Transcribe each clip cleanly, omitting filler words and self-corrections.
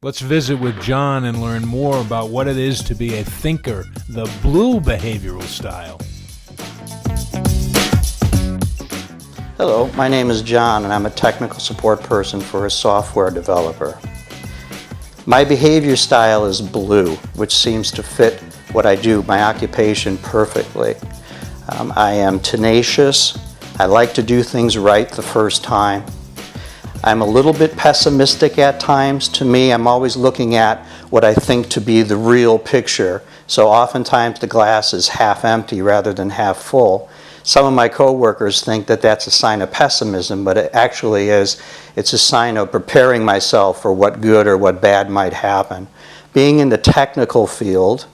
Let's visit with John and learn more about what it is to be a thinker, the blue behavioral style. Hello, my name is John and I'm a technical support person for a software developer. My behavior style is blue, which seems to fit what I do, my occupation, perfectly. I am tenacious. I like to do things right the first time. I'm a little bit pessimistic at times. To me, I'm always looking at what I think to be the real picture. So oftentimes the glass is half empty rather than half full. Some of my coworkers think that that's a sign of pessimism, but it actually is. It's a sign of preparing myself for what good or what bad might happen. Being in the technical field,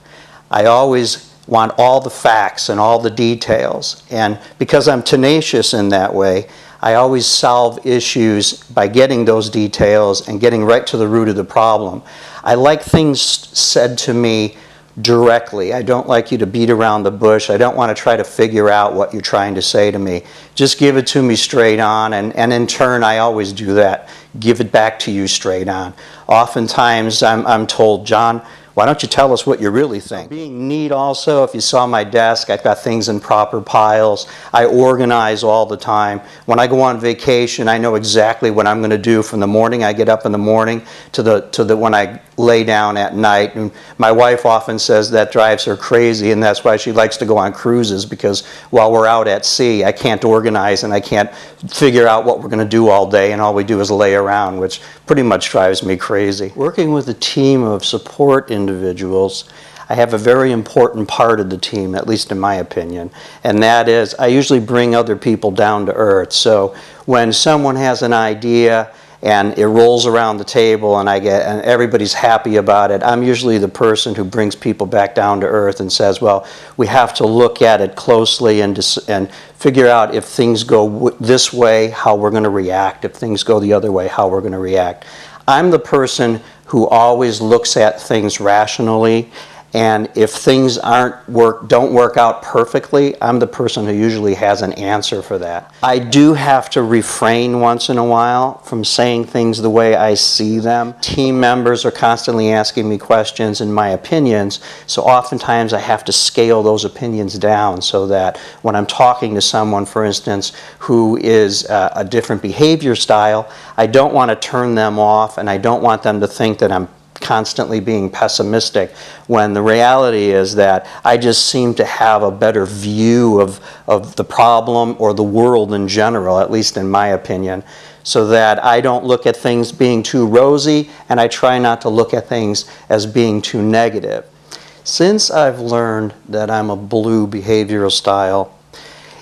I always want all the facts and all the details. And because I'm tenacious in that way, I always solve issues by getting those details and getting right to the root of the problem. I like things said to me directly. I don't like you to beat around the bush. I don't want to try to figure out what you're trying to say to me. Just give it to me straight on, and in turn I always do that. Give it back to you straight on. Oftentimes I'm told, John, why don't you tell us what you really think? Being neat also, if you saw my desk, I've got things in proper piles. I organize all the time. When I go on vacation, I know exactly what I'm going to do from the morning I get up in the morning to when I lay down at night. And my wife often says that drives her crazy, and that's why she likes to go on cruises, because while we're out at sea, I can't organize and I can't figure out what we're going to do all day, and all we do is lay around, which pretty much drives me crazy. Working with a team of support individuals, I have a very important part of the team, at least in my opinion, and that is I usually bring other people down to earth. So when someone has an idea and it rolls around the table and everybody's happy about it, I'm usually the person who brings people back down to earth and says, well, we have to look at it closely and figure out if things go this way, how we're going to react. If things go the other way, how we're going to react. I'm the person who always looks at things rationally, and if things don't work out perfectly, I'm the person who usually has an answer for that. I do have to refrain once in a while from saying things the way I see them. Team members are constantly asking me questions and my opinions, so oftentimes I have to scale those opinions down so that when I'm talking to someone, for instance, who is a different behavior style, I don't want to turn them off, and I don't want them to think that I'm constantly being pessimistic, when the reality is that I just seem to have a better view of the problem or the world in general, at least in my opinion, so that I don't look at things being too rosy, and I try not to look at things as being too negative. Since I've learned that I'm a blue behavioral style,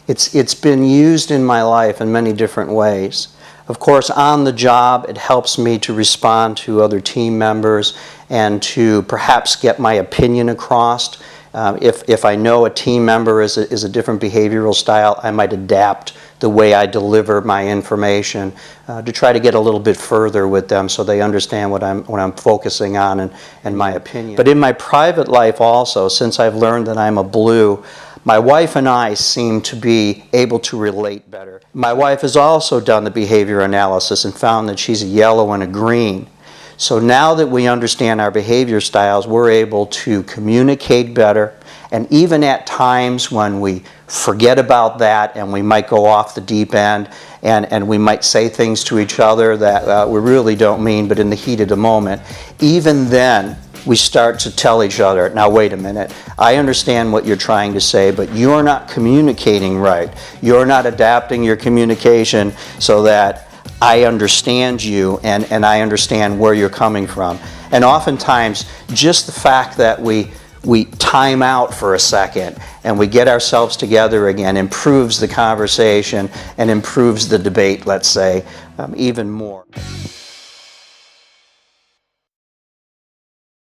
it's been used in my life in many different ways. Of course, on the job, it helps me to respond to other team members and to perhaps get my opinion across. If I know a team member is a different behavioral style, I might adapt the way I deliver my information to try to get a little bit further with them so they understand what I'm focusing on and my opinion. But in my private life also, since I've learned that I'm a blue, my wife and I seem to be able to relate better. My wife has also done the behavior analysis and found that she's a yellow and a green. So now that we understand our behavior styles, we're able to communicate better. And even at times when we forget about that and we might go off the deep end and we might say things to each other that we really don't mean, but in the heat of the moment, even then, we start to tell each other, now wait a minute, I understand what you're trying to say, but you're not communicating right. You're not adapting your communication so that I understand you and I understand where you're coming from. And oftentimes, just the fact that we time out for a second and we get ourselves together again improves the conversation and improves the debate, let's say, even more.